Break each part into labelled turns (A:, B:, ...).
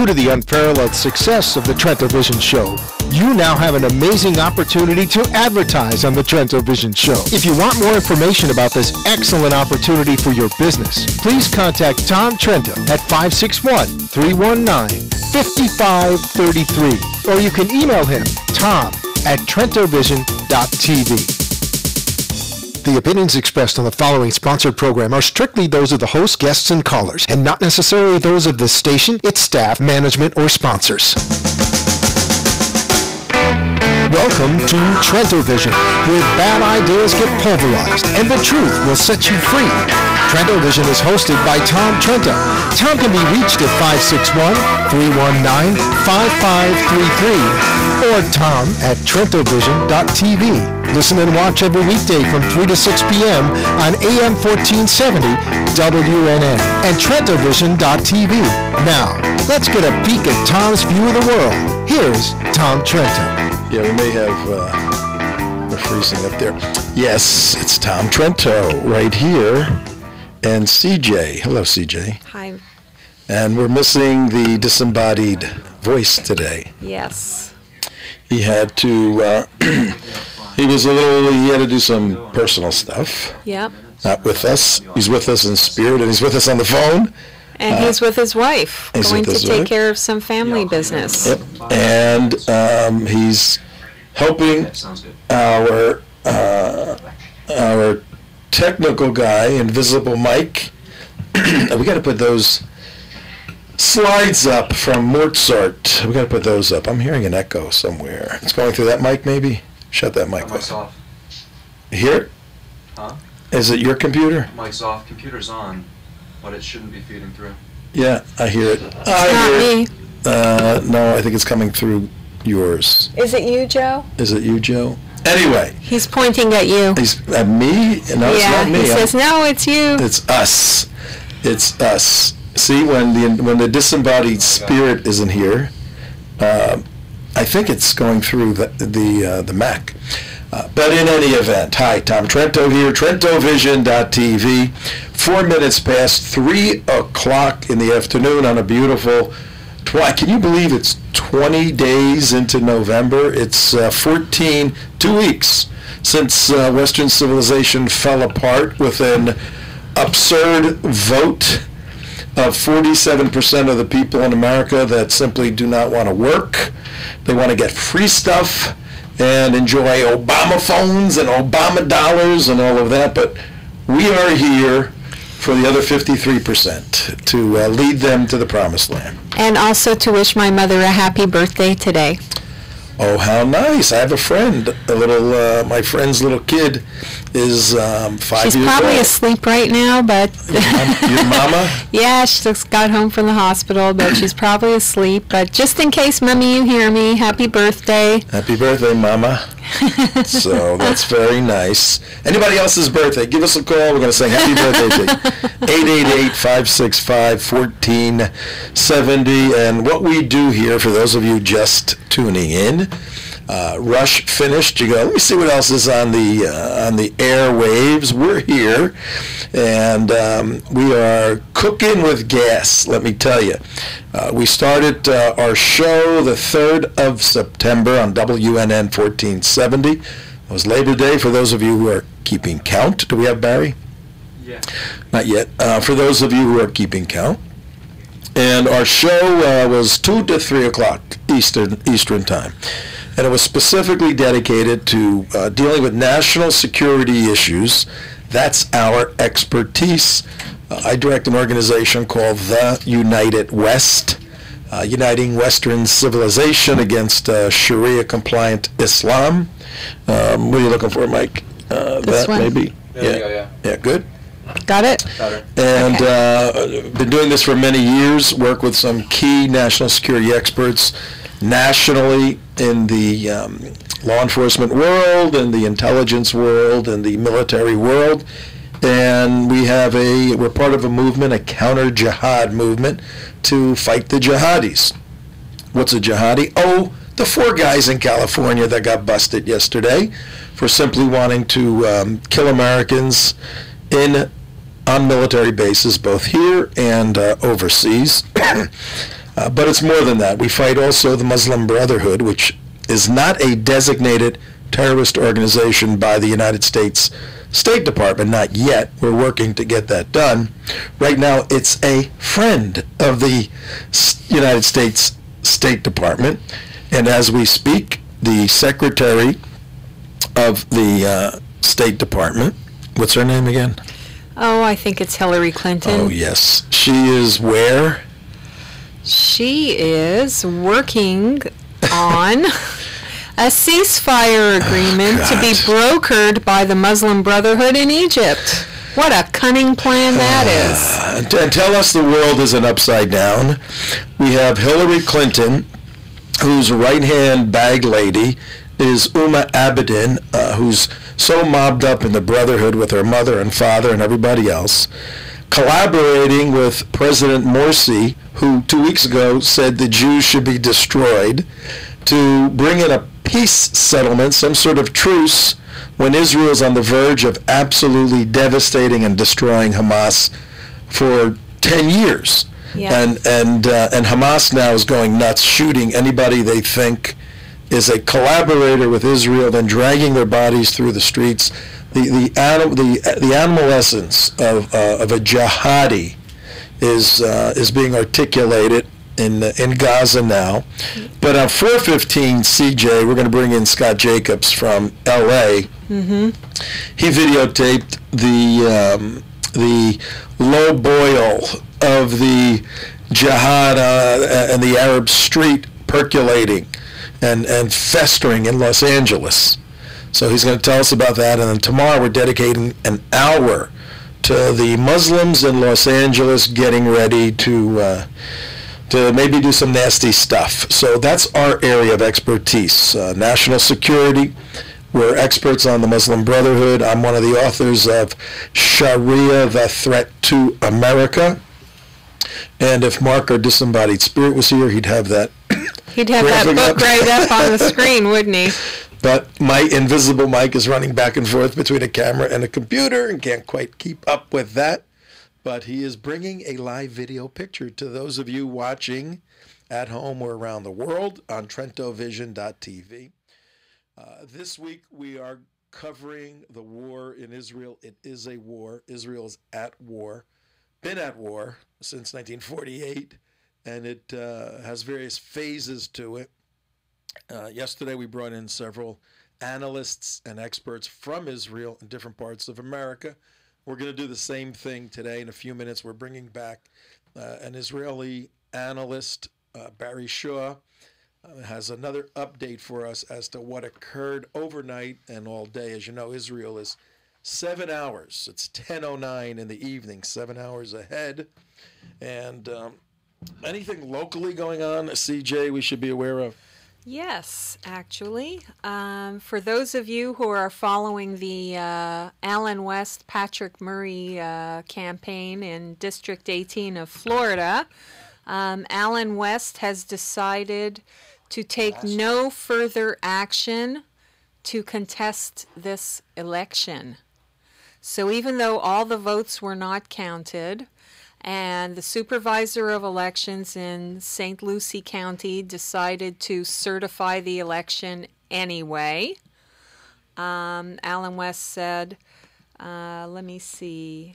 A: Due to the unparalleled success of the Trento Vision Show, you now have an amazing opportunity to advertise on the Trento Vision Show. If you want more information about this excellent opportunity for your business, please contact Tom Trento at 561-319-5533, or you can email him, tom@trentovision.tv. The opinions expressed on the following sponsored program are strictly those of the host, guests, and callers, and not necessarily those of the station, its staff, management, or sponsors. Welcome to Trento Vision, where bad ideas get pulverized and the truth will set you free. Trento Vision is hosted by Tom Trento. Tom can be reached at 561-319-5533 or tom@trentovision.tv. Listen and watch every weekday from 3 to 6 p.m. on AM 1470 WNN and trentovision.tv. Now, let's get a peek at Tom's view of the world. Here's Tom Trento.
B: Yeah, we may have, we're freezing up there. Yes, it's Tom Trento right here. And CJ. Hello, CJ.
C: Hi.
B: And we're missing the disembodied voice today.
C: Yes.
B: He had to, he had to do some personal stuff.
C: Yep.
B: Not with us. He's with us in spirit, and he's with us on the phone.
C: And he's with his wife, going to take care of some family business.
B: Yep. And he's helping our technical guy, Invisible Mike. We got to put those slides up from Mozart. We got to put those up. I'm hearing an echo somewhere. It's going through that mic, maybe? Shut that mic off. You hear it?
D: Huh?
B: Is it your computer?
D: Mic's off. Computer's on, but it shouldn't be feeding through.
B: Yeah, I hear it.
C: Not me.
B: No, I think it's coming through yours.
C: Is it you, Joe?
B: Is it you, Joe? Anyway.
C: He's pointing at you.
B: He's at me? No, it's not me.
C: He says, no, it's you.
B: It's us. It's us. See, when the disembodied spirit isn't here, I think it's going through the Mac. But in any event, hi, Tom Trento here, trentovision.tv. 4 minutes past 3 o'clock in the afternoon on a beautiful, can you believe it's 20 days into November? It's 2 weeks since Western civilization fell apart with an absurd vote of 47% of the people in America that simply do not want to work. They want to get free stuff and enjoy Obama phones and Obama dollars and all of that, but we are here for the other 53% to lead them to the promised land.
C: And also to wish my mother a happy birthday today.
B: Oh, how nice. I have a friend, my friend's little kid is 5 years old.
C: She's probably asleep right now, but...
B: Your mama?
C: Yeah, she just got home from the hospital, but she's probably asleep. But just in case, Mommy, you hear me, happy birthday.
B: Happy birthday, Mama. So that's very nice. Anybody else's birthday, give us a call. We're going to sing happy birthday to you. 888-565-1470. And what we do here, for those of you just tuning in, Rush finished. You go, let me see what else is on the airwaves. We're here, and we are cooking with gas, let me tell you. We started our show the 3rd of September on WNN 1470. It was Labor Day for those of you who are keeping count. Do we have Barry?
D: Yeah.
B: Not yet. For those of you who are keeping count. And our show was 2 to 3 o'clock Eastern time. And it was specifically dedicated to dealing with national security issues. That's our expertise. I direct an organization called The United West, uniting Western civilization against Sharia-compliant Islam. What are you looking for, Mike? That
C: one.
B: maybe?
D: There you go, yeah.
B: Yeah, good.
C: Got it?
D: Got her.
B: And been doing this for many years, work with some key national security experts nationally in the law enforcement world, in the intelligence world, in the military world. And we're part of a movement, a counter-jihad movement, to fight the jihadis. What's a jihadi? Oh, the 4 guys in California that got busted yesterday for simply wanting to kill Americans on military bases, both here and overseas. But it's more than that. We fight also the Muslim Brotherhood, which is not a designated terrorist organization by the United States State Department, not yet. We're working to get that done. Right now, it's a friend of the United States State Department, and as we speak, the Secretary of the State Department, what's her name again?
C: Oh, I think it's Hillary Clinton.
B: Oh, yes. She is where?
C: She is working on a ceasefire agreement to be brokered by the Muslim Brotherhood in Egypt. What a cunning plan that is.
B: And tell us the world isn't upside down. We have Hillary Clinton, whose right-hand bag lady is Uma Abedin, who's so mobbed up in the Brotherhood with her mother and father and everybody else, collaborating with President Morsi, who 2 weeks ago said the Jews should be destroyed, to bring in a peace settlement, some sort of truce, when Israel is on the verge of absolutely devastating and destroying Hamas for 10 years.
C: Yeah.
B: And Hamas now is going nuts, shooting anybody they think is a collaborator with Israel, then dragging their bodies through the streets. The animal essence of a jihadi is being articulated in Gaza now. But on 4:15 CJ, we're going to bring in Scott Jacobs from L.A.
C: Mm-hmm.
B: He videotaped the low boil of the jihad and the Arab street percolating and festering in Los Angeles. So he's going to tell us about that, and then tomorrow we're dedicating an hour to the Muslims in Los Angeles getting ready to maybe do some nasty stuff. So that's our area of expertise. National security. We're experts on the Muslim Brotherhood. I'm one of the authors of Sharia, the Threat to America. And if Mark, our disembodied spirit, was here, he'd have that.
C: He'd have that book right up on the screen, wouldn't he?
B: But my invisible mic is running back and forth between a camera and a computer and can't quite keep up with that. But he is bringing a live video picture to those of you watching at home or around the world on TrentoVision.tv. This week we are covering the war in Israel. It is a war. Israel is at war, been at war since 1948, and it has various phases to it. Yesterday we brought in several analysts and experts from Israel in different parts of America. We're going to do the same thing today. In a few minutes, we're bringing back an Israeli analyst, Barry Shaw, has another update for us as to what occurred overnight and all day. As you know, Israel is 7 hours. It's 10:09 in the evening, 7 hours ahead. And anything locally going on, CJ, we should be aware of?
C: Yes, actually. For those of you who are following the Allen West, Patrick Murray campaign in District 18 of Florida, Allen West has decided to take no further action to contest this election. So even though all the votes were not counted, and the supervisor of elections in St. Lucie County decided to certify the election anyway, Allen West said, let me see.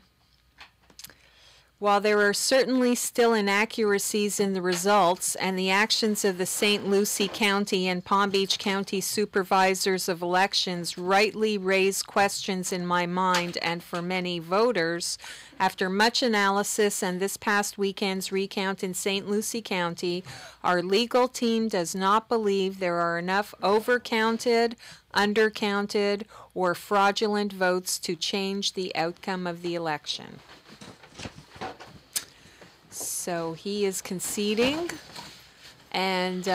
C: While there are certainly still inaccuracies in the results, and the actions of the St. Lucie County and Palm Beach County supervisors of elections rightly raise questions in my mind and for many voters, after much analysis and this past weekend's recount in St. Lucie County, our legal team does not believe there are enough overcounted, undercounted, or fraudulent votes to change the outcome of the election. So he is conceding, and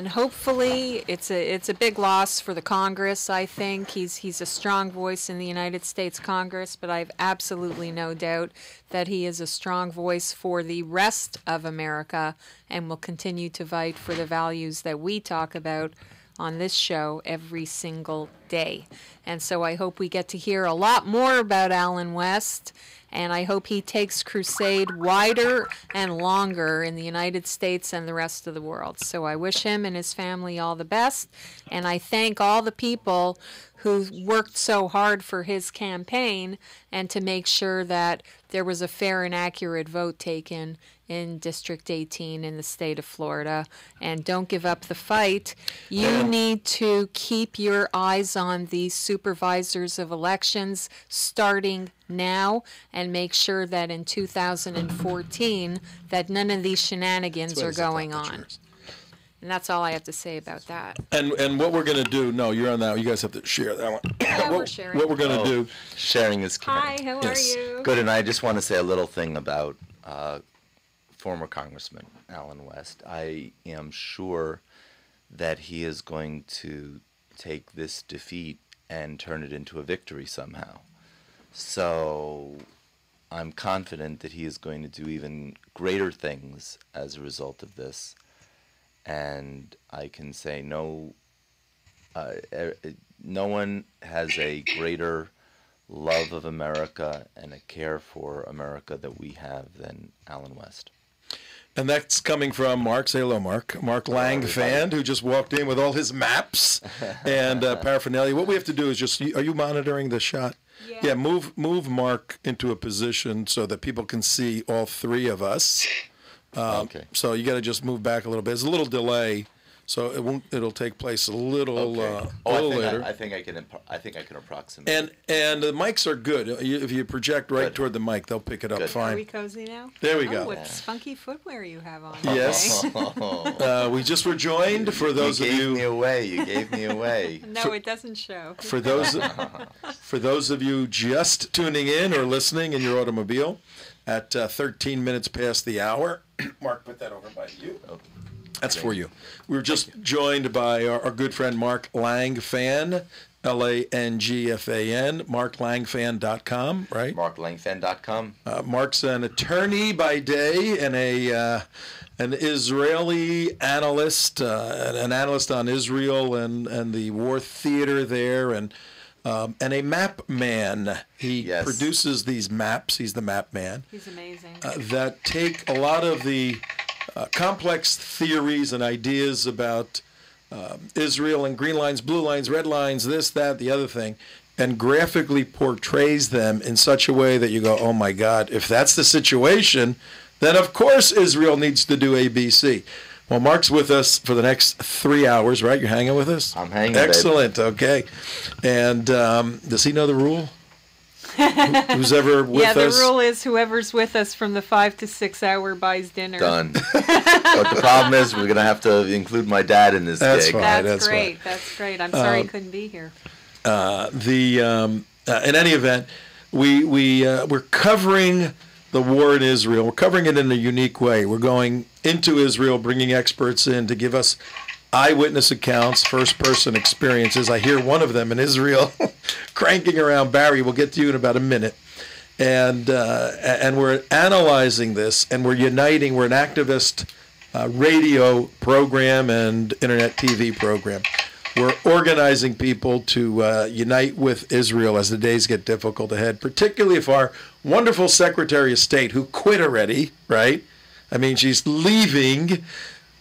C: hopefully it's a big loss for the Congress. I think he's a strong voice in the United States Congress, but I have absolutely no doubt that he is a strong voice for the rest of America, and will continue to fight for the values that we talk about on this show every single day. And so I hope we get to hear a lot more about Alan West, and I hope he takes crusade wider and longer in the United States and the rest of the world. So I wish him and his family all the best, and I thank all the people who worked so hard for his campaign and to make sure that there was a fair and accurate vote taken in District 18 in the state of Florida. And don't give up the fight. You need to keep your eyes on these supervisors of elections starting now and make sure that in 2014 that none of these shenanigans are going on. And that's all I have to say about that.
B: And what we're going to do, no, you're on that. You guys have to share that one.
C: Yeah, we're sharing.
B: What we're going to do.
E: Sharing is caring.
C: Hi, how are you?
E: Good, and I just want to say a little thing about former Congressman Alan West. I am sure that he is going to take this defeat and turn it into a victory somehow. So I'm confident that he is going to do even greater things as a result of this. And I can say no one has a greater love of America and a care for America that we have than Alan West.
B: And that's coming from Mark. Say hello, Mark. Mark Lang fan, who just walked in with all his maps and paraphernalia. What we have to do is just, are you monitoring the shot? Yeah, move Mark into a position so that people can see all three of us.
E: Okay.
B: So you got to just move back a little bit. There's a little delay, so it'll take place a little later.
E: I think I can approximate.
B: And the mics are good. If you project right toward the mic, they'll pick it up fine.
C: Are we cozy now?
B: There we go.
C: What spunky footwear you have on.
B: Yes. We just were joined for those of you.
E: You gave me away.
C: No, it doesn't show.
B: For those of you just tuning in or listening in your automobile, at 13 minutes past the hour. Mark, put that over by you. That's for you. We were just joined by our good friend Mark Langfan, Langfan, marklangfan.com, right?
E: marklangfan.com.
B: Mark's an attorney by day and an Israeli analyst, an analyst on Israel and the war theater there, and a map man. He produces these maps. He's the map man.
C: He's amazing.
B: That take a lot of the complex theories and ideas about Israel and green lines, blue lines, red lines, this, that, the other thing, and graphically portrays them in such a way that you go, oh my God, if that's the situation, then of course Israel needs to do ABC. Well, Mark's with us for the next 3 hours, right? You're hanging with us?
E: I'm hanging,
B: Excellent,
E: babe.
B: Okay. And does he know the rule? Who's ever with us?
C: Yeah, the rule is whoever's with us from the 5 to 6 hour buys dinner.
E: Done. But the problem is we're going to have to include my dad in this
B: That's
E: gig.
B: fine.
C: That's great. That's great. I'm sorry he couldn't be here.
B: In any event, we're covering the war in Israel. We're covering it in a unique way. We're going into Israel, bringing experts in to give us eyewitness accounts, first-person experiences. I hear one of them in Israel cranking around. Barry, we'll get to you in about a minute. And we're analyzing this, and we're uniting. We're an activist radio program and internet TV program. We're organizing people to unite with Israel as the days get difficult ahead, particularly if our wonderful Secretary of State, who quit already, right? I mean, she's leaving,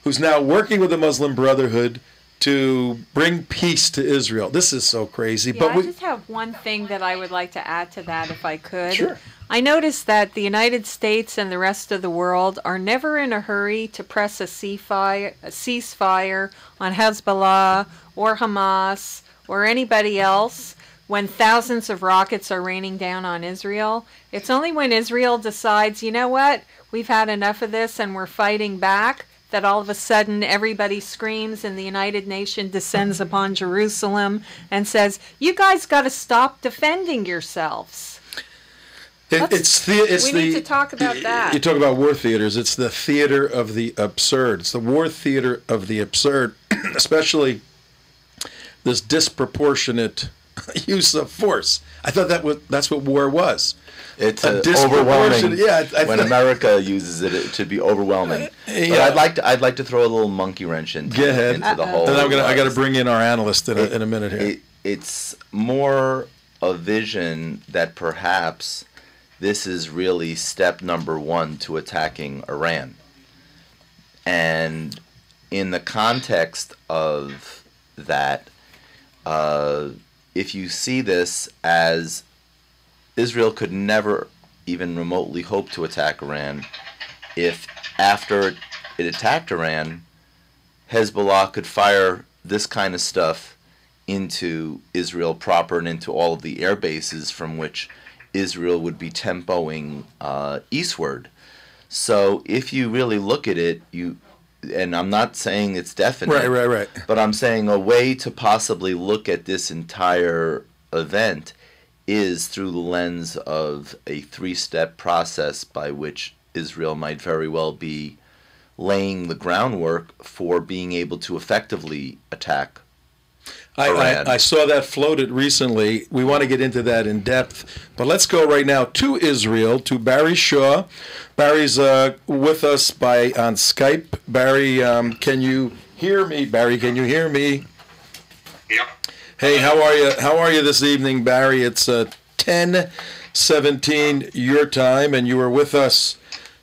B: who's now working with the Muslim Brotherhood to bring peace to Israel. This is so crazy.
C: Yeah,
B: but
C: I just have one thing that I would like to add to that, if I could.
B: Sure.
C: I noticed that the United States and the rest of the world are never in a hurry to press a ceasefire on Hezbollah or Hamas or anybody else when thousands of rockets are raining down on Israel. It's only when Israel decides, you know what, we've had enough of this and we're fighting back, that all of a sudden everybody screams and the United Nations descends upon Jerusalem and says, you guys got to stop defending yourselves. We need to talk about that.
B: You talk about war theaters. It's the theater of the absurd. It's the war theater of the absurd, especially this disproportionate use of force. I thought that's what war was.
E: It's overwhelming. Yeah, when America uses it, it should be overwhelming.
B: Yeah.
E: But I'd like to throw a little monkey wrench into the whole.
B: And I got to bring in our analyst in a minute here.
E: it's more a vision that perhaps this is really step number one to attacking Iran. And in the context of that, if you see this as Israel could never even remotely hope to attack Iran, if after it attacked Iran, Hezbollah could fire this kind of stuff into Israel proper and into all of the air bases from which Israel would be tempoing eastward. So if you really look at it, and I'm not saying it's definite,
B: right,
E: but I'm saying a way to possibly look at this entire event is through the lens of a three-step process by which Israel might very well be laying the groundwork for being able to effectively attack Iran.
B: I saw that floated recently. We want to get into that in depth, but let's go right now to Israel, to Barry Shaw. Barry's with us on Skype. Barry, can you hear me? Barry, can you hear me?
F: Yeah.
B: Hey, how are you? How are you this evening, Barry? It's 10:17 your time, and you were with us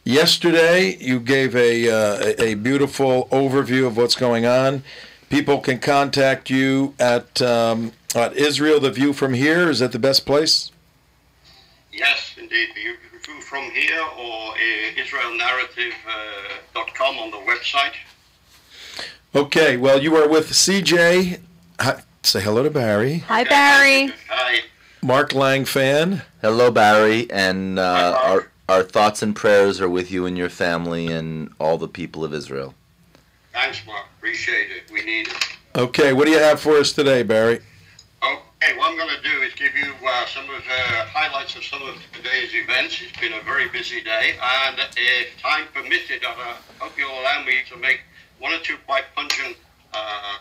B: yesterday. You gave a beautiful overview of what's going on. People can contact you at Israel, The View from Here. Is that the best place?
F: Yes, indeed. The View from Here or IsraelNarrative.com on the website.
B: Okay, well, you are with CJ. Say hello to Barry.
C: Hi, Barry.
F: Hi.
B: Mark Lang fan.
E: Hello, Barry, and our thoughts and prayers are with you and your family and all the people of Israel.
F: Thanks, Mark. Appreciate it. We need it.
B: Okay, what do you have for us today, Barry?
F: Okay, what I'm going to do is give you some of the highlights of some of today's events. It's been a very busy day, and if time permitted, I hope you'll allow me to make one or two quite pungent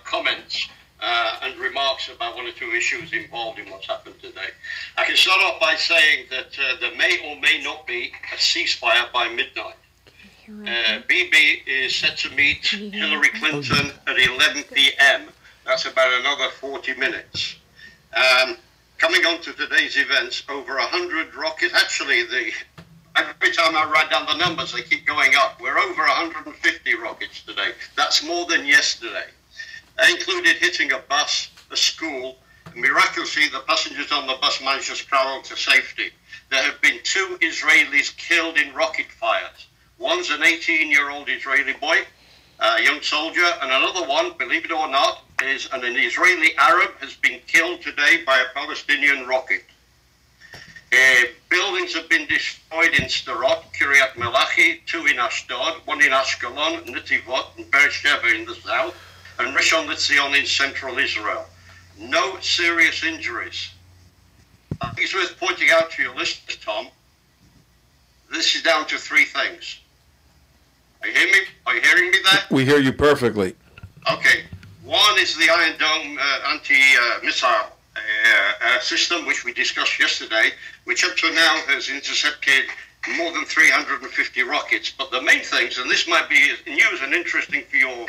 F: comments and remarks about one or two issues involved in what's happened today. I can start off by saying that there may or may not be a ceasefire by midnight. Bibi is set to meet Hillary Clinton at 11 p.m. That's about another 40 minutes. Coming on to today's events, over 100 rockets. Actually, every time I write down the numbers, they keep going up. We're over 150 rockets today. That's more than yesterday. That included hitting a bus, a school. Miraculously, the passengers on the bus managed to scramble to safety. There have been 2 Israelis killed in rocket fires. One's an 18-year-old Israeli boy, a young soldier, and another one, believe it or not, is an Israeli Arab has been killed today by a Palestinian rocket. Buildings have been destroyed in Sderot, Kiryat Melachi, 2 in Ashdod, 1 in Ashkelon, Netivot, and Beersheba in the south, and Rishon LeZion in central Israel. No serious injuries. I think it's worth pointing out to your listeners, Tom, this is down to 3 things. Are you hearing me? Are you hearing me there?
B: We hear you perfectly.
F: Okay. One is the Iron Dome anti-missile system, which we discussed yesterday, which up to now has intercepted more than 350 rockets. But the main things, and this might be news and interesting for your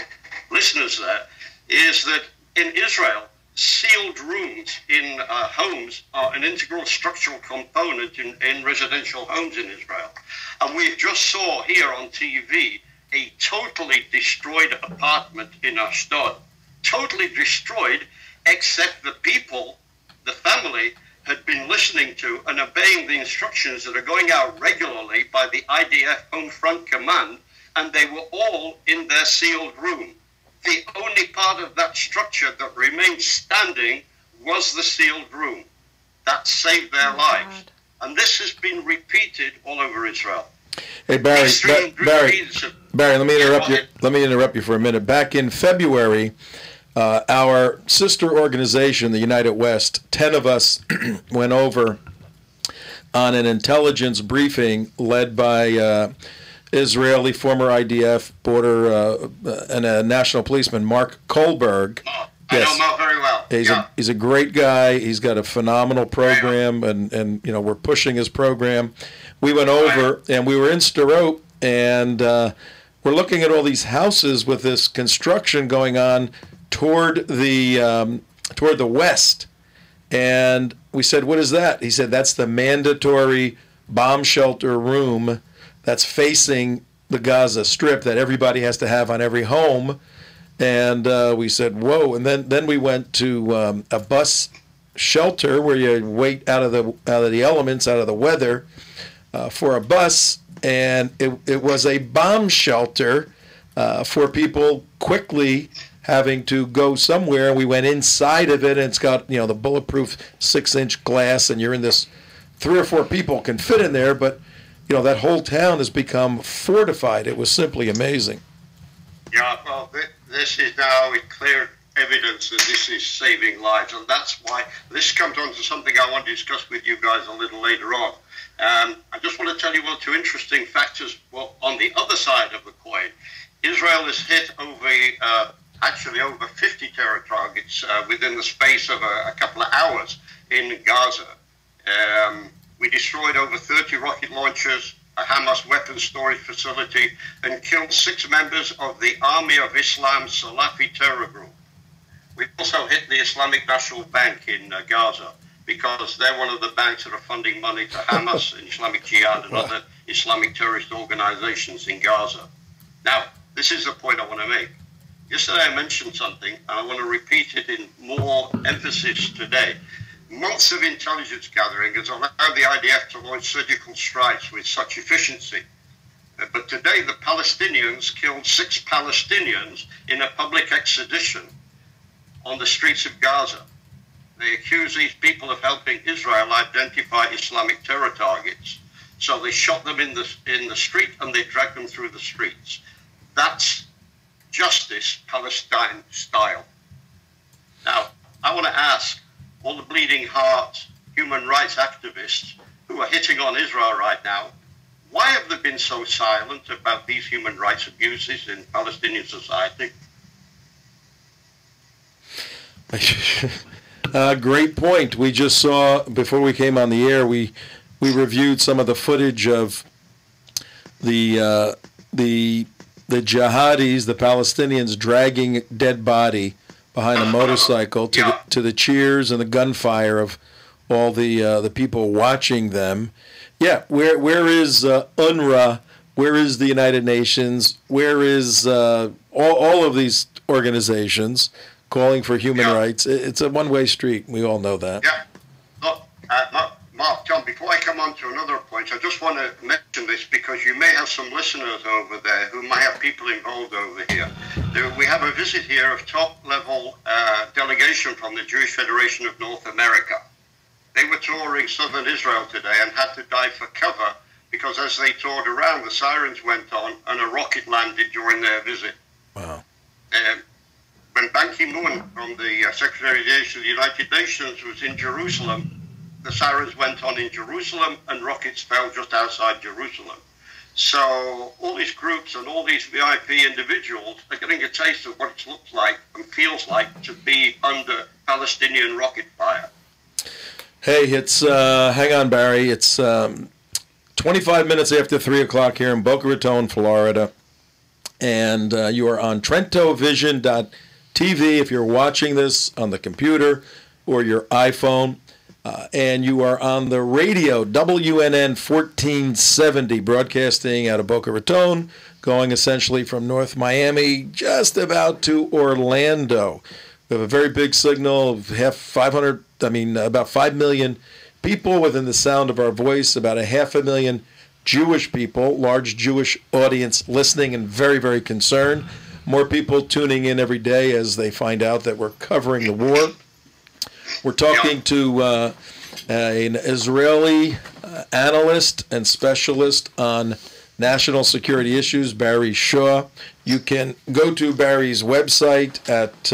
F: listeners there, is that in Israel, sealed rooms in homes are an integral structural component in residential homes in Israel. And we just saw here on TV a totally destroyed apartment in Ashdod. Totally destroyed, except the people, the family, had been listening to and obeying the instructions that are going out regularly by the IDF Home Front Command, and they were all in their sealed room. The only part of that structure that remained standing was the sealed room. That saved their lives. And this has been repeated all over Israel.
B: Hey, Barry, let me interrupt you. Let me interrupt you for a minute. Back in February, our sister organization, the United West, 10 of us went over on an intelligence briefing led by Israeli former IDF border and a national policeman, Mark Kohlberg.
F: I know Mark very well.
B: He's a great guy. He's got a phenomenal program, and you know, we're pushing his program. We went over and we were in Sderot, and we're looking at all these houses with this construction going on toward the west. And we said, what is that? He said, that's the mandatory bomb shelter room that's facing the Gaza Strip that everybody has to have on every home. And we said, whoa. And then we went to a bus shelter where you wait out of the elements, out of the weather, for a bus. And it was a bomb shelter for people quickly having to go somewhere. We went inside of it, and it's got, the bulletproof 6-inch glass, and you're in this, 3 or 4 people can fit in there, but that whole town has become fortified. It was simply amazing.
F: Yeah, well, this is now clear evidence that this is saving lives, and that's why this comes on to something I want to discuss with you guys a little later on. I just want to tell you 1 or 2 interesting factors. Well, on the other side of the coin, Israel has hit over 50 terror targets within the space of a couple of hours in Gaza. We destroyed over 30 rocket launchers, a Hamas weapons storage facility, and killed 6 members of the Army of Islam Salafi terror group. We also hit the Islamic National Bank in Gaza, because they're one of the banks that are funding money to Hamas and Islamic Jihad and other Islamic terrorist organizations in Gaza. Now, this is the point I want to make. Yesterday I mentioned something, and I want to repeat it in more emphasis today. Months of intelligence gathering has allowed the IDF to launch surgical strikes with such efficiency. But today the Palestinians killed 6 Palestinians in a public extradition on the streets of Gaza. They accuse these people of helping Israel identify Islamic terror targets. So they shot them in the street, and they dragged them through the streets. That's justice Palestine style. Now, I want to ask all the bleeding heart human rights activists who are hitting on Israel right now, why have they been so silent about these human rights abuses in Palestinian society?
B: Great point. We just saw, before we came on the air, we reviewed some of the footage of the jihadis, the Palestinians, dragging dead body behind a motorcycle to the cheers and the gunfire of all the people watching them. Yeah, where is UNRWA? Where is the United Nations? Where is all of these organizations calling for human rights? It's a one-way street. We all know that.
F: Yeah. Look, Mark, John, before I come on to another point, I just want to mention this because you may have some listeners over there who might have people involved over here. We have a visit here of top-level delegation from the Jewish Federation of North America. They were touring southern Israel today and had to dive for cover because as they toured around, the sirens went on and a rocket landed during their visit.
B: Wow.
F: When Ban Ki-moon from the Secretary of the United Nations was in Jerusalem, the sirens went on in Jerusalem and rockets fell just outside Jerusalem. So all these groups and all these VIP individuals are getting a taste of what it looks like and feels like to be under Palestinian rocket fire.
B: Hey, it's, hang on, Barry. It's 25 minutes after 3 o'clock here in Boca Raton, Florida. And you are on TrentoVision.tv if you're watching this on the computer or your iPhone. And you are on the radio, WNN 1470, broadcasting out of Boca Raton, going essentially from North Miami just about to Orlando. We have a very big signal of about 5 million people within the sound of our voice, about 500,000 Jewish people, large Jewish audience listening and very, very concerned. More people tuning in every day as they find out that we're covering the war. We're talking to an Israeli analyst and specialist on national security issues, Barry Shaw. You can go to Barry's website at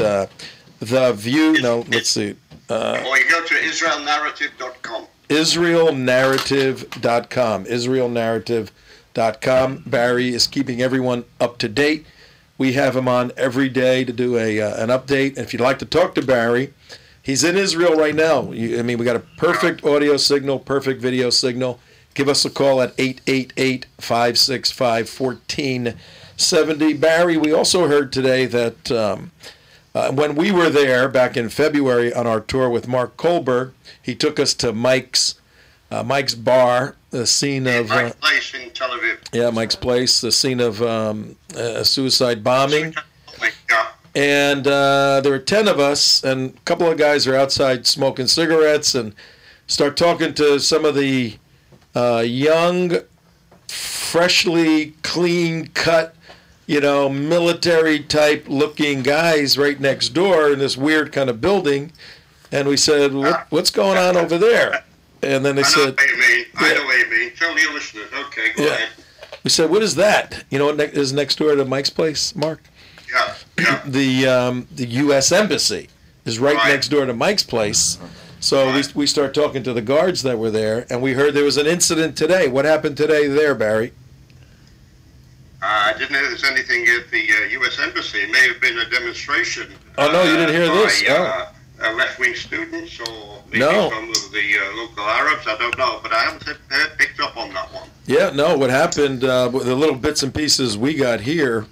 B: The View. No, let's see.
F: Or you go to israelnarrative.com.
B: Israelnarrative.com. Israelnarrative.com. Barry is keeping everyone up to date. We have him on every day to do an update. And if you'd like to talk to Barry, he's in Israel right now. We got a perfect audio signal, perfect video signal. Give us a call at 888-565-1470. Barry, we also heard today that When we were there back in February on our tour with Mark Kohlberg, he took us to Mike's bar, the scene of
F: Mike's Place in Tel Aviv.
B: Yeah, Mike's Place, the scene of a suicide bombing.
F: Yeah.
B: And there were 10 of us, and a couple of guys are outside smoking cigarettes, and start talking to some of the young, freshly clean-cut, military-type looking guys right next door in this weird kind of building. And we said, what's going on over there? And then they said,
F: I know what you mean. Tell your listeners. Okay, go ahead.
B: We said, what is that? You know what is next door to Mike's Place, Mark?
F: Yeah.
B: The U.S. Embassy is right next door to Mike's Place. So we start talking to the guards that were there, and we heard there was an incident today. What happened today there, Barry?
F: I didn't know there was anything at the U.S. Embassy. It may have been a demonstration.
B: Oh, no, you didn't hear this?
F: Left-wing students or maybe
B: No.
F: some of the local Arabs. I don't know, but I haven't picked up on that one.
B: Yeah, no, what happened, the little bits and pieces we got here.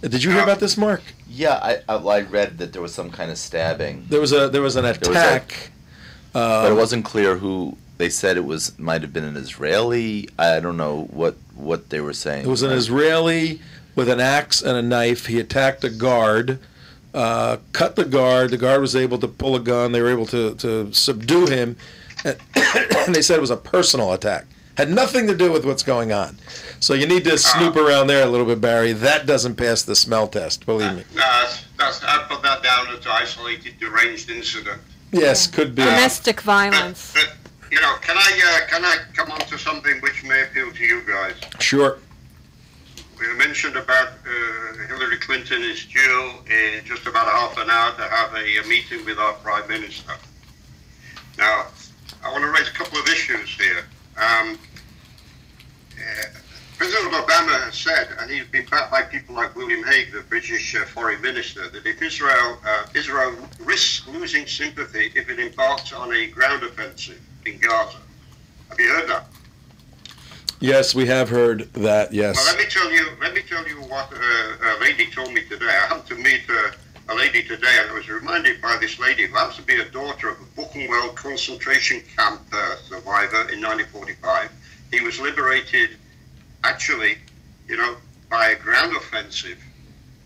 B: Did you hear about this, Mark?
E: Yeah, I read that there was some kind of stabbing.
B: There was an attack.
E: But it wasn't clear who. They said it might have been an Israeli. I don't know what they were saying.
B: It was an Israeli with an axe and a knife. He attacked a guard, cut the guard. The guard was able to pull a gun. They were able to subdue him. And they said it was a personal attack. Had nothing to do with what's going on. So you need to snoop around there a little bit, Barry. That doesn't pass the smell test, believe me.
F: I put that down as an isolated, deranged incident.
B: Yes, could be.
C: Domestic violence.
F: But can I come on to something which may appeal to you guys?
B: Sure.
F: We mentioned about Hillary Clinton is due in just about half an hour to have a meeting with our Prime Minister. Now, I want to raise a couple of issues here. President Obama has said, and he's been backed by people like William Hague, the British Foreign Minister, that if Israel risks losing sympathy if it embarks on a ground offensive in Gaza. Have you heard that?
B: Yes, we have heard that. Yes.
F: Well, let me tell you what a lady told me today. I happened to meet a lady today, and I was reminded by this lady who happens to be a daughter of a Buchenwald concentration camp survivor in 1945. He was liberated, actually, by a ground offensive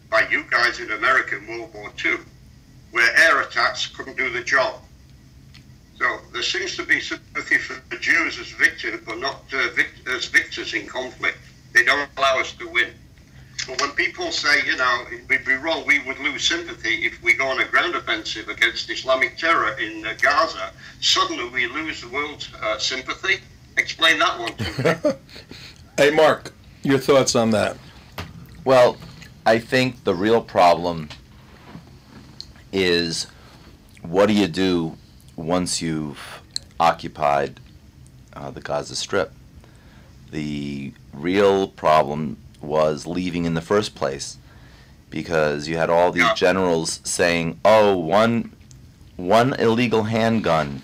F: by you guys in America in World War II, where air attacks couldn't do the job. So there seems to be sympathy for the Jews as victims, but not as victors in conflict. They don't allow us to win. But when people say, we'd be wrong, we would lose sympathy if we go on a ground offensive against Islamic terror in Gaza, suddenly we lose the world's sympathy. Explain that one to me.
B: Hey, Mark, your thoughts on that?
E: Well, I think the real problem is, what do you do once you've occupied the Gaza Strip? The real problem was leaving in the first place, because you had all these generals saying, oh, one illegal handgun,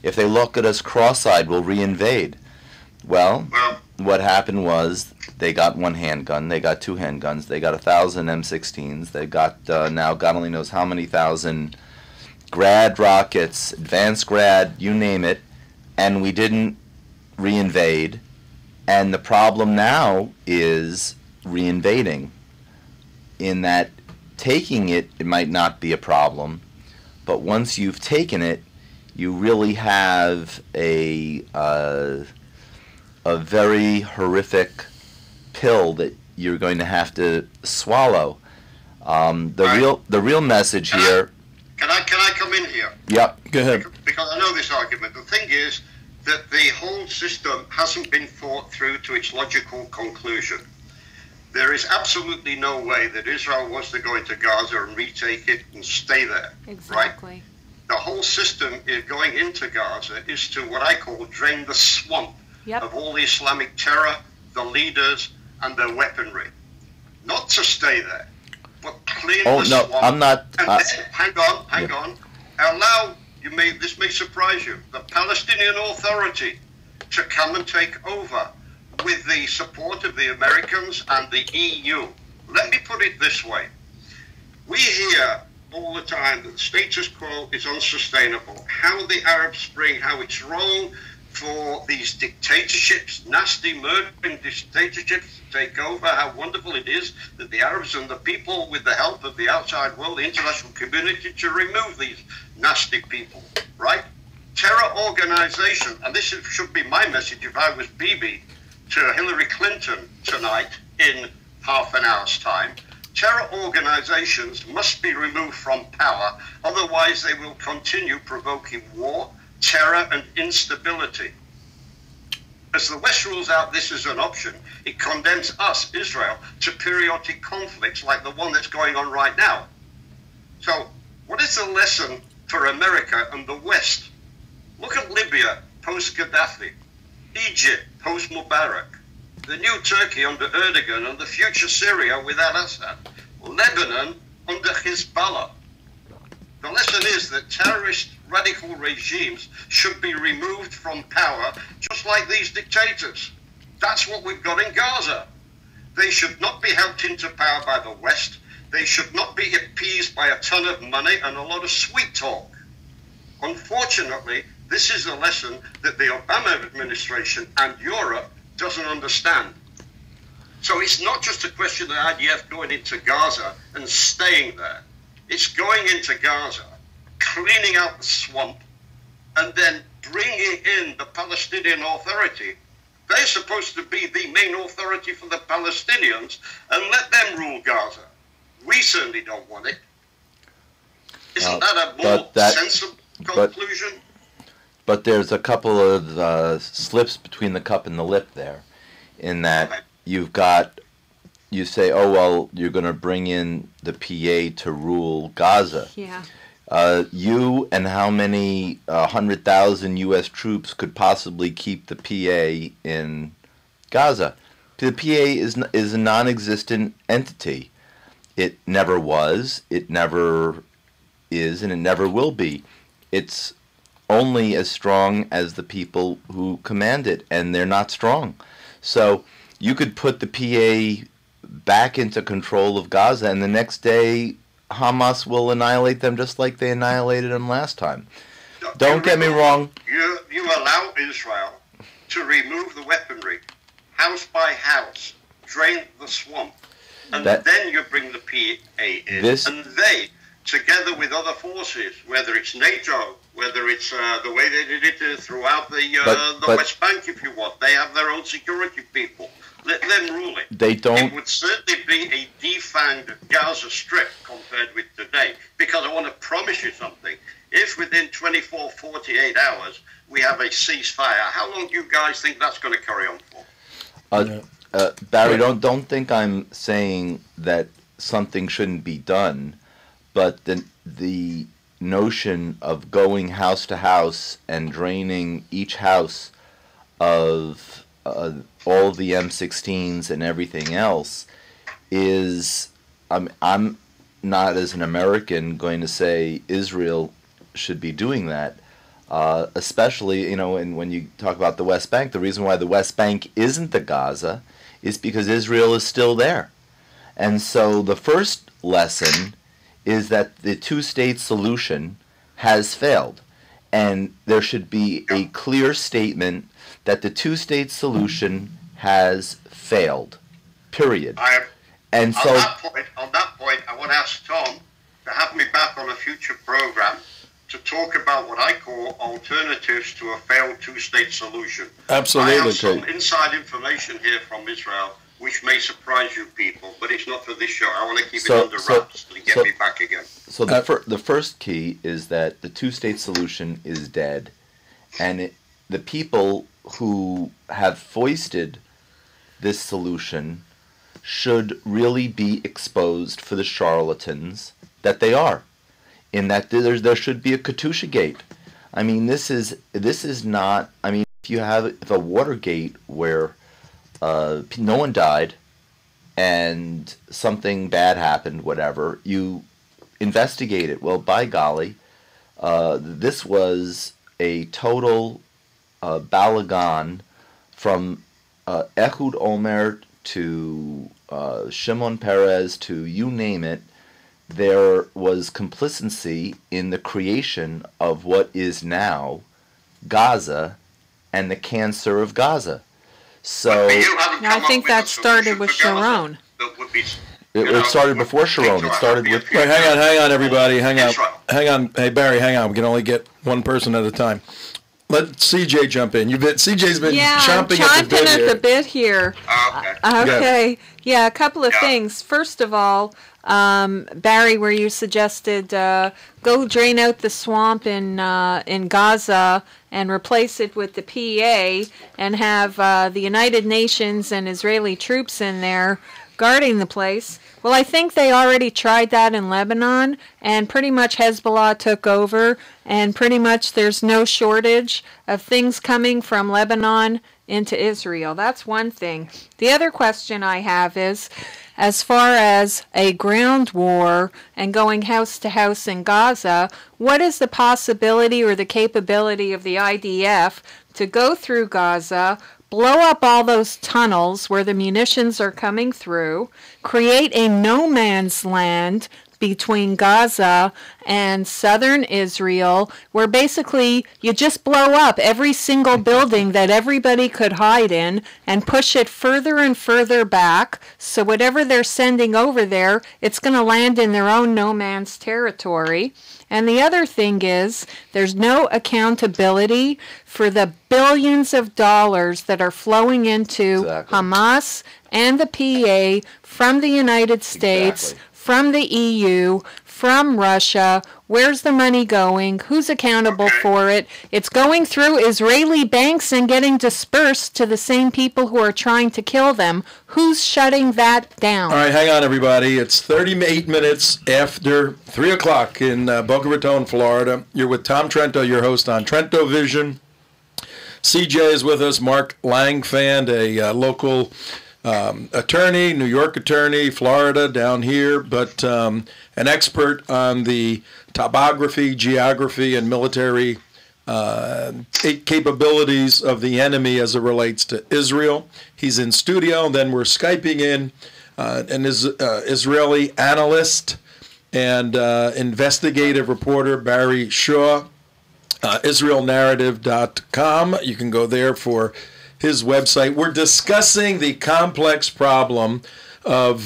E: if they look at us cross-eyed, we'll reinvade. Well, what happened was they got one handgun, they got two handguns, they got 1,000 M16s, they got now God only knows how many thousand Grad rockets, advanced Grad, you name it, and we didn't reinvade. And the problem now is reinvading, in that taking it might not be a problem, but once you've taken it, you really have a very horrific pill that you're going to have to swallow. The real message here.
F: Can I come in here?
E: Yep.
B: Go ahead.
F: Because I know this argument. The thing is that the whole system hasn't been thought through to its logical conclusion. There is absolutely no way that Israel was to go into Gaza and retake it and stay there.
C: Exactly.
F: Right? The whole system is going into Gaza is to what I call drain the swamp of all the Islamic terror, the leaders, and their weaponry. Not to stay there, but clean the swamp.
E: Oh, no, I'm not.
F: And then, hang on. Allow, this may surprise you, the Palestinian Authority to come and take over with the support of the Americans and the EU. Let me put it this way. We hear all the time that the status quo is unsustainable. How the Arab Spring, how it's wrong for these dictatorships, nasty murdering dictatorships to take over, how wonderful it is that the Arabs and the people, with the help of the outside world, the international community, to remove these nasty people, right? Terror organization, and this should be my message if I was Bibi to Hillary Clinton tonight in half an hour's time. Terror organizations must be removed from power, otherwise they will continue provoking war, terror and instability. As the West rules out this as an option, it condemns us, Israel, to periodic conflicts like the one that's going on right now. So what is the lesson for America and the West? Look at Libya post-Gaddafi, Egypt post-Mubarak, the new Turkey under Erdogan, and the future Syria without Assad, Lebanon under Hezbollah. The lesson is that terrorist radical regimes should be removed from power, just like these dictators. That's what we've got in Gaza. They should not be helped into power by the West. They should not be appeased by a ton of money and a lot of sweet talk. Unfortunately, this is a lesson that the Obama administration and Europe doesn't understand. So it's not just a question of the IDF going into Gaza and staying there. It's going into Gaza, cleaning out the swamp, and then bringing in the Palestinian Authority. They're supposed to be the main authority for the Palestinians, and let them rule Gaza. We certainly don't want it. Isn't that a more sensible conclusion?
E: But there's a couple of slips between the cup and the lip there, in that you've got, you say, oh, well, you're going to bring in the PA to rule Gaza.
C: Yeah.
E: You and how many 100,000 U.S. troops could possibly keep the PA in Gaza? The PA is a non-existent entity. It never was, it never is, and it never will be. It's only as strong as the people who command it, and they're not strong. So you could put the PA back into control of Gaza, and the next day Hamas will annihilate them just like they annihilated them last time. Don't get me wrong.
F: You allow Israel to remove the weaponry, house by house, drain the swamp, and then you bring the PA in, and they, together with other forces, whether it's NATO, whether it's the way they did it throughout the West Bank, if you want, they have their own security people. Let them rule it.
E: They don't.
F: It would certainly be a defanged Gaza Strip compared with today, because I want to promise you something. If within 24, 48 hours we have a ceasefire, how long do you guys think that's going to carry on for?
E: Barry, don't think I'm saying that something shouldn't be done, but the notion of going house to house and draining each house of all the M16s and everything else is, I'm not as an American going to say Israel should be doing that, especially, and when you talk about the West Bank, the reason why the West Bank isn't the Gaza is because Israel is still there. And so the first lesson is that the two-state solution has failed, and there should be a clear statement that the two-state solution has failed, period. And so
F: on that point, I want to ask Tom to have me back on a future program to talk about what I call alternatives to a failed two-state solution.
B: Absolutely.
F: I have some inside information here from Israel which may surprise you people, but it's not for this show. I want to keep it under wraps and get me back again.
E: So the first key is that the two-state solution is dead, and the people who have foisted this solution should really be exposed for the charlatans that they are, in that there should be a Katusha gate. I mean, this is not, I mean, if a Watergate where no one died and something bad happened, whatever, you investigate it. Well, by golly, this was a total balagan from Ehud Olmert to Shimon Peres to you name it. there was complicity in the creation of what is now Gaza and the cancer of Gaza. So
C: I think that started with Sharon.
E: it started before Sharon. It started with.
B: Wait, hang on, everybody. Hang on. Hey, Barry, hang on. We can only get one person at a time. Let CJ jump in. CJ's been chomping at the bit here.
C: Okay. Yeah, a couple of things. First of all, Barry, where you suggested go drain out the swamp in Gaza and replace it with the PA and have the United Nations and Israeli troops in there guarding the place. Well, I think they already tried that in Lebanon, and pretty much Hezbollah took over, and pretty much there's no shortage of things coming from Lebanon into Israel. That's one thing. The other question I have is, as far as a ground war and going house to house in Gaza, what is the possibility or the capability of the IDF to go through Gaza, blow up all those tunnels where the munitions are coming through, create a no man's land between Gaza and southern Israel, where basically you just blow up every single building that everybody could hide in and push it further and further back, so whatever they're sending over there, it's going to land in their own no man's territory. And the other thing is, there's no accountability for the billions of dollars that are flowing into Hamas and the PA from the United States, from the EU, from Russia. Where's the money going? Who's accountable for it? It's going through Israeli banks and getting dispersed to the same people who are trying to kill them. Who's shutting that down?
B: All right, hang on, everybody. It's 38 minutes after 3 o'clock in Boca Raton, Florida. You're with Tom Trento, your host on Trento Vision. CJ is with us, Mark Langfand, a local attorney, New York attorney, Florida, down here, but an expert on the topography, geography, and military capabilities of the enemy as it relates to Israel. He's in studio, then we're Skyping in an Israeli analyst and investigative reporter, Barry Shaw, IsraelNarrative.com. You can go there for his website. We're discussing the complex problem of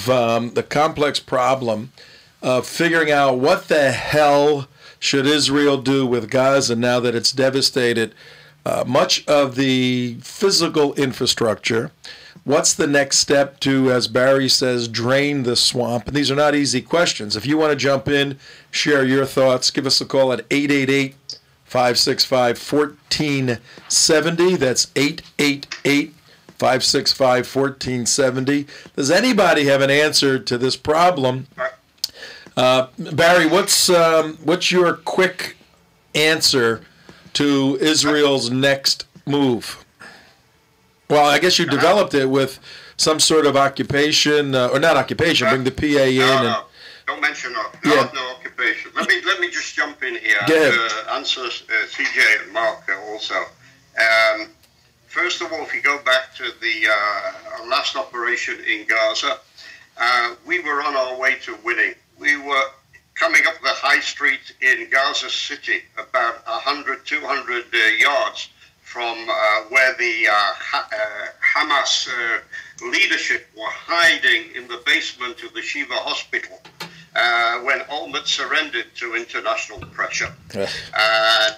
B: figuring out what the hell should Israel do with Gaza now that it's devastated much of the physical infrastructure. What's the next step to, as Barry says, drain the swamp? And these are not easy questions. If you want to jump in, share your thoughts, give us a call at 888-565-1470. That's 888-565-1470. Does anybody have an answer to this problem? Barry, what's your quick answer to Israel's next move? Well, I guess you developed it with some sort of occupation, or not occupation, bring the PA in.
F: No, don't mention no occupation. Let me just jump in here to answer CJ and Mark also. First of all, if you go back to the last operation in Gaza, we were on our way to winning. We were coming up the high street in Gaza City, about 100, 200 yards from where the Hamas leadership were hiding in the basement of the Shiva hospital when Olmert surrendered to international pressure.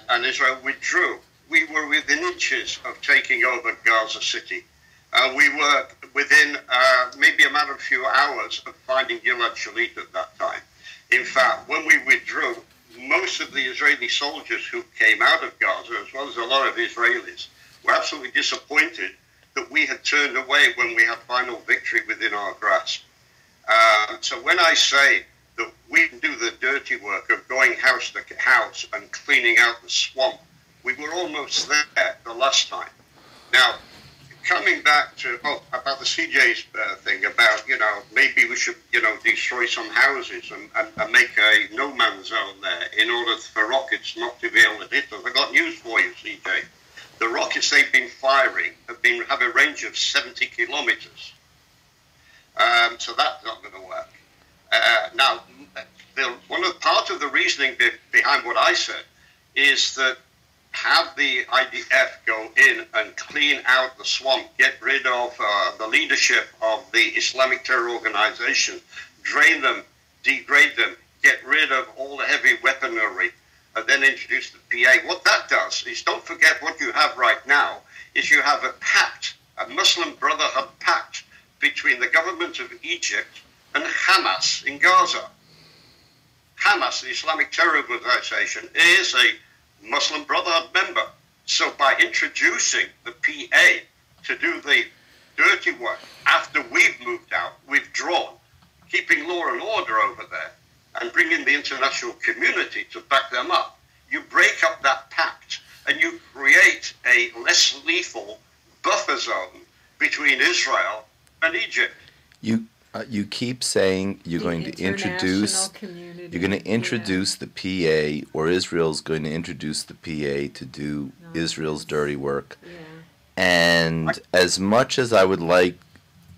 F: And Israel withdrew. We were within inches of taking over Gaza City. We were within maybe a matter of few hours of finding Gilad Shalit at that time. In fact, when we withdrew, most of the Israeli soldiers who came out of Gaza, as well as a lot of Israelis, were absolutely disappointed that we had turned away when we had final victory within our grasp. So when I say that we can do the dirty work of going house to house and cleaning out the swamp, we were almost there the last time. Now, coming back to about the CJ's thing about, maybe we should, destroy some houses and make a no man's zone there in order for rockets not to be able to hit us. I got news for you, CJ. The rockets they've been firing have a range of 70 kilometers. So that's not going to work. Now, part of the reasoning behind what I said is that have the IDF go in and clean out the swamp, get rid of the leadership of the Islamic terror organization, drain them, degrade them, get rid of all the heavy weaponry, and then introduce the PA. What that does is, don't forget what you have right now, is you have a pact, a Muslim Brotherhood pact between the government of Egypt and Hamas in Gaza. Hamas, the Islamic terror organization, is a Muslim Brotherhood member. So by introducing the PA to do the dirty work after we've moved out, withdrawn, keeping law and order over there, and bringing the international community to back them up, you break up that pact and you create a less lethal buffer zone between Israel and Egypt.
E: You keep saying you're going to introduce the PA, or Israel's going to introduce the PA to do Israel's dirty work.
C: Yeah.
E: And as much as I would like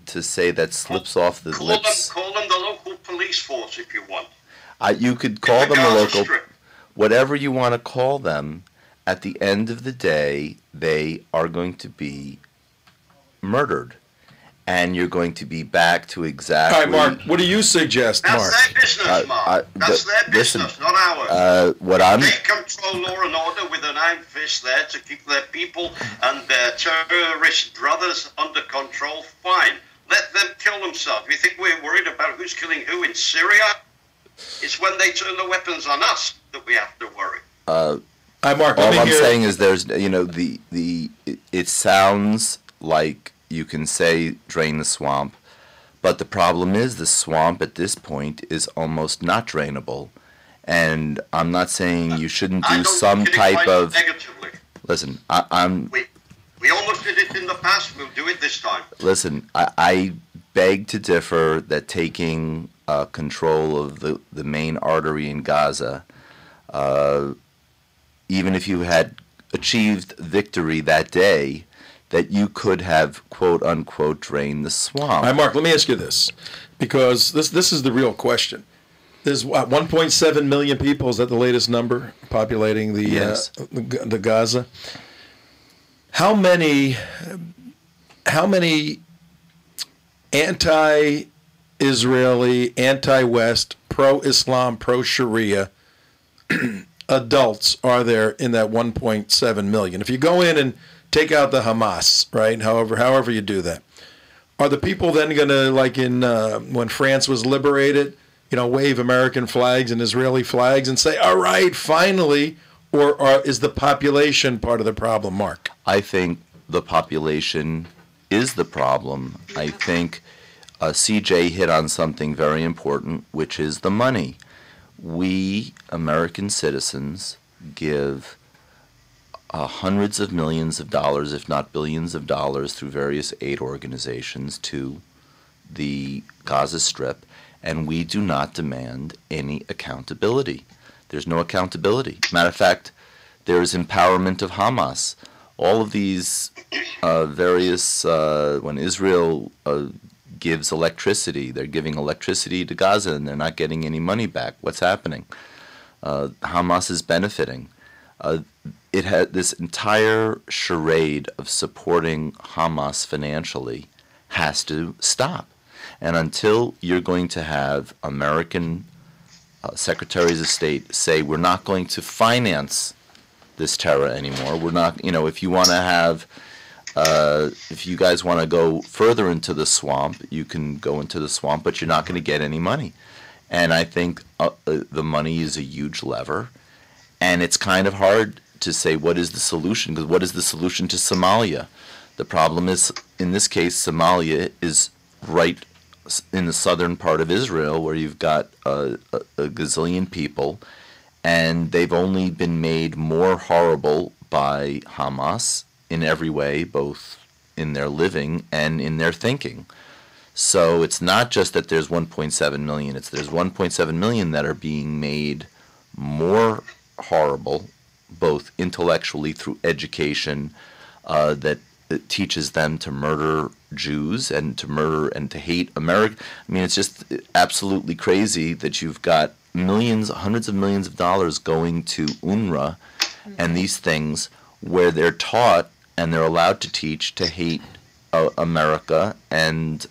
E: to say that slips off the lips,
F: Call them the local police force if you want.
E: you could call them the
F: Gaza
E: local,
F: Strip.
E: whatever you want to call them. At the end of the day, they are going to be murdered. And you're going to be back to exactly...
B: All right, Mark, what do you suggest, Mark?
F: That's their business, Mark. That's their business, not ours. They control law and order with an iron fist there to keep their people and their terrorist brothers under control. Fine. Let them kill themselves. You think we're worried about who's killing who in Syria? It's when they turn the weapons on us that we have to worry.
B: Mark,
E: all I'm saying is there's, it sounds like you can say drain the swamp, but the problem is the swamp at this point is almost not drainable. And I'm not saying you shouldn't do some type of...
F: Negatively.
E: Listen,
F: We almost did it in the past. We'll do it this time.
E: Listen, I beg to differ that taking control of the main artery in Gaza, even if you had achieved victory that day, that you could have, quote unquote, drained the swamp.
B: All right, Mark, let me ask you this, because this is the real question. There's 1.7 million people, is that the latest number, populating the Gaza? How many anti-Israeli, anti-West, pro-Islam, pro-Sharia adults are there in that 1.7 million? If you go in and take out the Hamas, right? However you do that, are the people then going to, like in when France was liberated, wave American flags and Israeli flags and say, "All right, finally"? Or is the population part of the problem, Mark?
E: I think the population is the problem. I think CJ hit on something very important, which is the money. We, American citizens, give hundreds of millions of dollars, if not billions of dollars, through various aid organizations to the Gaza Strip, and we do not demand any accountability. There's no accountability. Matter of fact, there is empowerment of Hamas. All of these various, when Israel gives electricity, they're giving electricity to Gaza and they're not getting any money back. What's happening? Hamas is benefiting. It had this entire charade of supporting Hamas financially has to stop. And until you're going to have American secretaries of state say, we're not going to finance this terror anymore. We're not, if you want to have, if you guys want to go further into the swamp, you can go into the swamp, but you're not going to get any money. And I think the money is a huge lever. And it's kind of hard to say what is the solution, because what is the solution to Somalia? The problem is, in this case, Somalia is right in the southern part of Israel, where you've got a gazillion people, and they've only been made more horrible by Hamas in every way, both in their living and in their thinking. So it's not just that there's 1.7 million, there's 1.7 million that are being made more horrible, both intellectually through education that teaches them to murder Jews and to murder and to hate America. I mean, it's just absolutely crazy that you've got millions, hundreds of millions of dollars going to UNRWA and these things where they're taught and they're allowed to teach to hate America and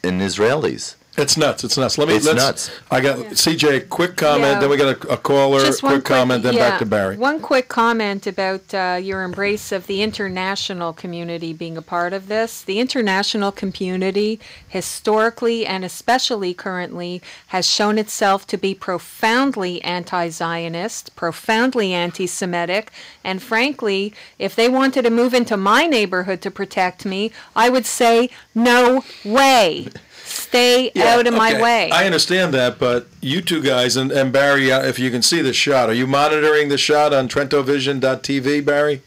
E: Israelis.
B: It's nuts. It's nuts.
E: It's nuts.
B: I got CJ. Quick comment.
C: Yeah.
B: Then we got a caller.
C: Just one
B: quick comment. Then back to Barry.
C: One quick comment about your embrace of the international community being a part of this. The international community, historically and especially currently, has shown itself to be profoundly anti-Zionist, profoundly anti-Semitic, and frankly, if they wanted to move into my neighborhood to protect me, I would say, no way. Stay out of my way.
B: I understand that, but you two guys, and Barry, if you can see the shot, are you monitoring the shot on TrentoVision.tv, Barry?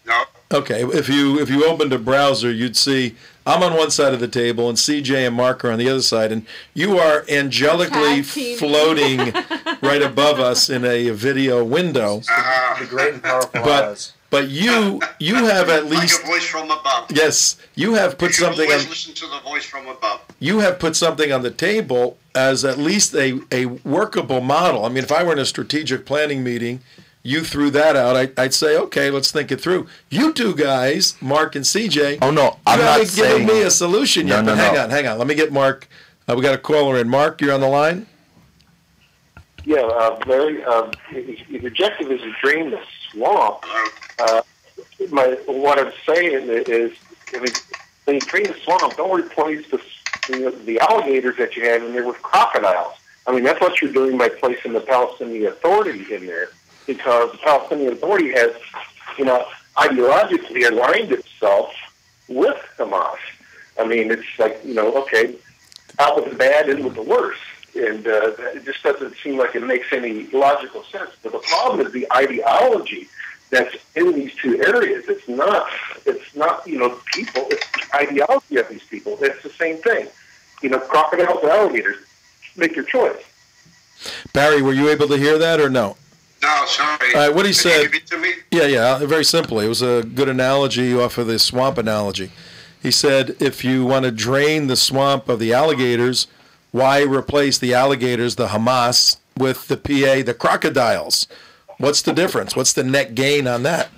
F: No.
B: Okay, if you opened a browser, you'd see I'm on one side of the table, and CJ and Mark are on the other side, and you are angelically floating right above us in a video window.
G: The great and powerful eyes.
B: But you have at least
F: like a voice from above.
B: Yes, you have put something.
F: Always listen to the voice from above.
B: You have put something on the table as at least a workable model. I mean, if I were in a strategic planning meeting, you threw that out, I'd say, okay, let's think it through. You two guys, Mark and CJ.
E: Oh no, I'm not
B: haven't
E: saying.
B: given me a solution yet.
E: No,
B: but hang on. Let me get Mark. We got a caller in. Mark, you're on the line.
G: Yeah, Larry, his objective is to drain the swamp. What I'm saying is, I mean, when you drain the swamp, don't replace the alligators that you have in there with crocodiles. I mean, that's what you're doing by placing the Palestinian Authority in there, because the Palestinian Authority has, ideologically aligned itself with Hamas. I mean, it's like, okay, out with the bad, in with the worst. And it just doesn't seem like it makes any logical sense. But the problem is the ideology that's in these two areas. It's not people. It's the ideology of these people. It's the same thing. Crocodiles and alligators. Make your choice.
B: Barry, were you able to hear that or no?
F: No, sorry.
B: All right, what he
F: Can
B: said.
F: you give it to me?
B: Yeah, very simply. It was a good analogy off of the swamp analogy. He said, if you want to drain the swamp of the alligators, why replace the alligators, the Hamas, with the PA, the crocodiles? What's the difference? What's the net gain on that?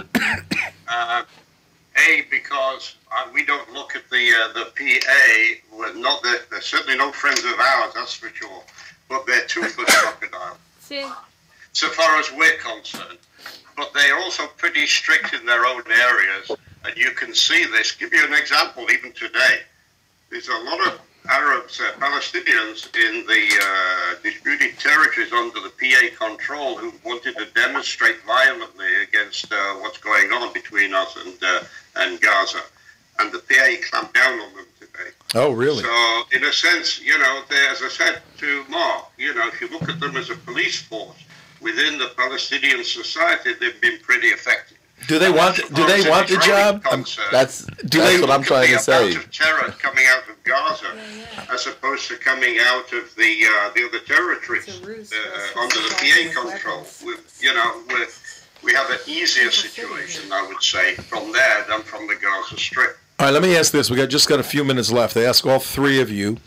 F: Because we don't look at the PA. They're certainly no friends of ours, that's for sure. But they're toothless crocodiles.
C: See?
F: So far as we're concerned. But they're also pretty strict in their own areas. And you can see this. Give you an example, even today. There's a lot of Arabs, Palestinians in the disputed territories under the PA control who wanted to demonstrate violently against what's going on between us and Gaza. And the PA clamped down on them today.
B: Oh, really?
F: So, in a sense, as I said to Mark, if you look at them as a police force within the Palestinian society, they've been pretty effective.
B: Do they want the job?
E: That's what I'm trying to say.
F: The amount of terror coming out of Gaza, as opposed to coming out of the other territories under the PA control. We have an easier situation, I would say, from there than from the Gaza Strip.
B: All right, let me ask this. We just got a few minutes left. I ask all three of you,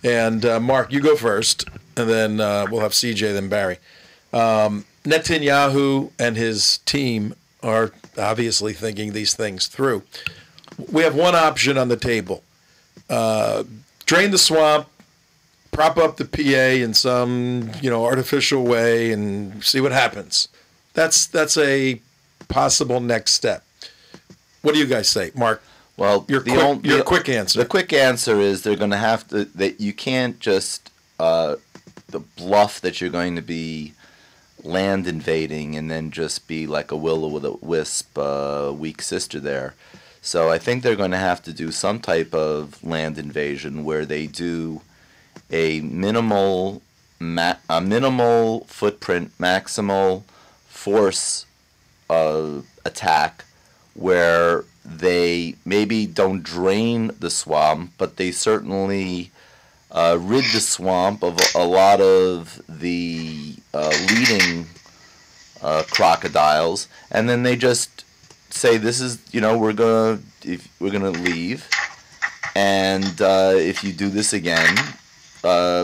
B: and Mark, you go first, and then we'll have CJ, then Barry. Netanyahu and his team are obviously thinking these things through. We have one option on the table. Drain the swamp, prop up the PA in some, artificial way and see what happens. That's a possible next step. What do you guys say, Mark?
E: Well,
B: your quick answer.
E: The quick answer is they're going to have to, that you can't just the bluff that you're going to be land invading and then just be like a will-o'-the-wisp weak sister there. So I think they're going to have to do some type of land invasion where they do a minimal footprint, maximal force attack where they maybe don't drain the swamp, but they certainly rid the swamp of a lot of the leading crocodiles, and then they just say, "This is, we're gonna leave, and if you do this again,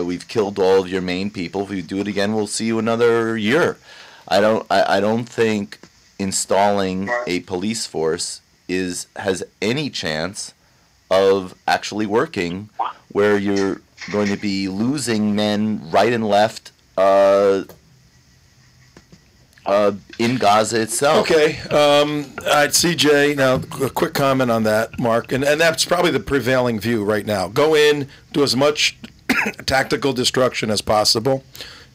E: we've killed all of your main people. If we do it again, we'll see you another year. I don't think installing a police force has any chance of actually working, where you're going to be losing men right and left in Gaza itself.
B: Okay. All right, CJ, now a quick comment on that, Mark, and that's probably the prevailing view right now. Go in, do as much tactical destruction as possible,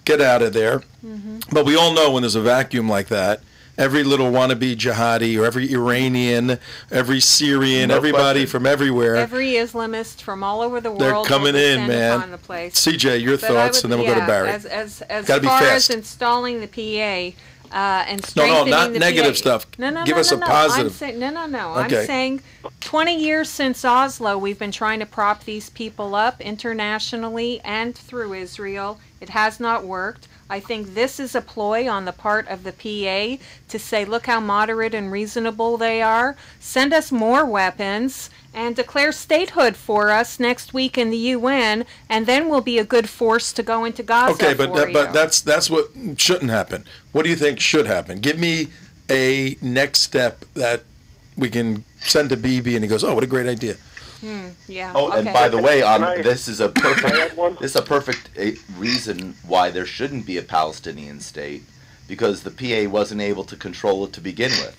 B: get out of there. Mm-hmm. But we all know when there's a vacuum like that, every little wannabe jihadi or every Iranian, every Syrian, everybody from everywhere.
C: Every Islamist from all over the world.
B: They're coming in, man.
C: The place.
B: CJ, your thoughts, and then we'll go to Barry.
C: As far as installing the PA and strengthening the
B: not negative
C: PA.
B: stuff.
C: No.
B: Give us a positive.
C: Okay. I'm saying 20 years since Oslo, we've been trying to prop these people up internationally and through Israel. It has not worked. I think this is a ploy on the part of the PA to say, look how moderate and reasonable they are. Send us more weapons and declare statehood for us next week in the UN, and then we'll be a good force to go into Gaza.
B: Okay, but that's what shouldn't happen. What do you think should happen? Give me a next step that we can send to BB, and he goes, "Oh, what a great idea."
C: Yeah.
E: Oh,
C: okay.
E: and by the way, this is a perfect reason why there shouldn't be a Palestinian state, because the PA wasn't able to control it to begin with.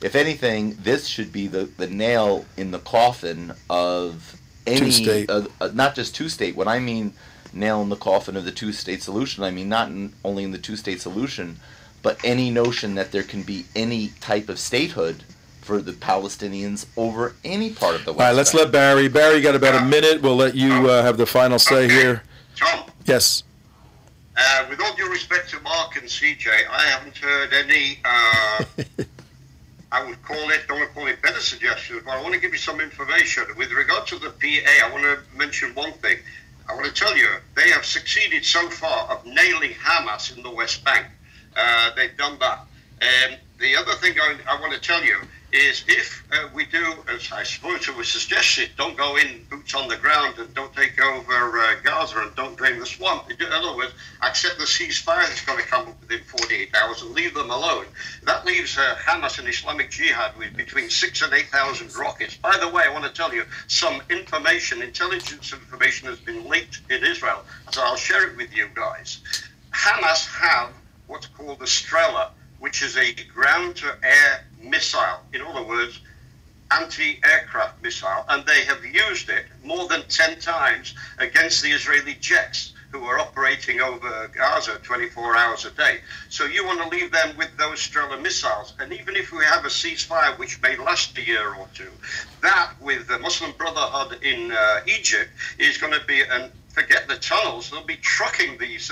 E: If anything, this should be the nail in the coffin of any
B: two-state.
E: Not just two-state. When I mean nail in the coffin of the two-state solution, I mean not only in the two-state solution, but any notion that there can be any type of statehood for the Palestinians over any part of the West Bank.
B: All right, let's let Barry. Barry, got about a minute. We'll let you have the final say here.
F: Tom.
B: Yes.
F: With all due respect to Mark and CJ, I haven't heard any, I would don't want to call it better suggestions, but I want to give you some information. With regard to the PA, I want to mention one thing. I want to tell you, they have succeeded so far of nailing Hamas in the West Bank. They've done that. The other thing I want to tell you is if we do, as I suppose it was suggested, don't go in boots on the ground and don't take over Gaza and don't drain the swamp. In other words, accept the ceasefire that's going to come up within 48 hours and leave them alone. That leaves Hamas and Islamic Jihad with between 6,000 and 8,000 rockets. By the way, I want to tell you some intelligence information has been leaked in Israel, so I'll share it with you guys. Hamas have what's called the Strela, which is a ground-to-air missile. In other words, anti-aircraft missile, and they have used it more than 10 times against the Israeli jets who are operating over Gaza 24 hours a day. So you want to leave them with those Strela missiles, and even if we have a ceasefire which may last a year or two, that with the Muslim Brotherhood in Egypt is going to be forget the tunnels, they'll be trucking these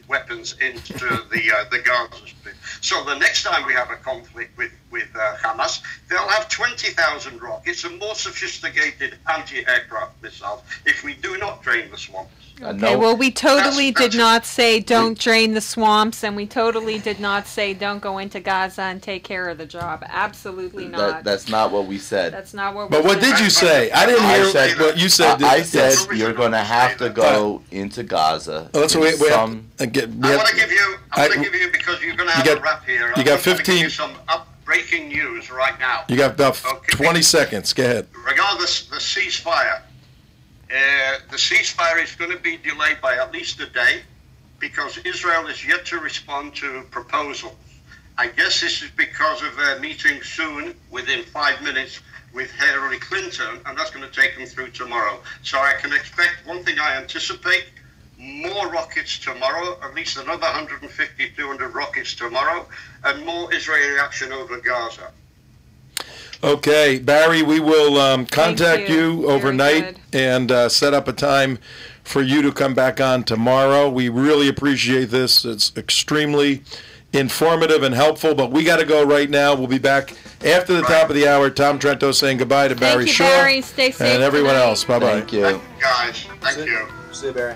F: weapons into the Gaza Strip. So the next time we have a conflict with Hamas, they'll have 20,000 rockets and more sophisticated anti-aircraft missiles if we do not drain the swamps.
C: Okay, well, we totally did not say don't drain the swamps, and we totally did not say don't go into Gaza and take care of the job. Absolutely not.
E: That's not what we said.
C: That's not what we said.
B: But what did you say? I didn't hear what you said.
E: I said you're going to have to go into Gaza.
B: Let's wait. I want to
F: give you, because you're going to have a wrap here.
B: You got 15.
F: Give you some breaking news right now.
B: You got about 20 seconds. Go ahead.
F: Regardless, the ceasefire. The ceasefire is going to be delayed by at least a day because Israel is yet to respond to proposals. I guess this is because of their meeting soon, within 5 minutes, with Hillary Clinton, and that's going to take them through tomorrow. So I can expect, one thing I anticipate, more rockets tomorrow, at least another 150, 200 rockets tomorrow, and more Israeli action over Gaza.
B: Okay, Barry, we will contact you overnight and set up a time for you to come back on tomorrow. We really appreciate this. It's extremely informative and helpful, but we got to go right now. We'll be back after the top of the hour. Tom Trento saying goodbye to Barry Shaw.
C: Barry. Stay safe
B: and everyone else. Bye-bye.
E: Thank you.
F: Guys, thank you.
H: See you, Barry.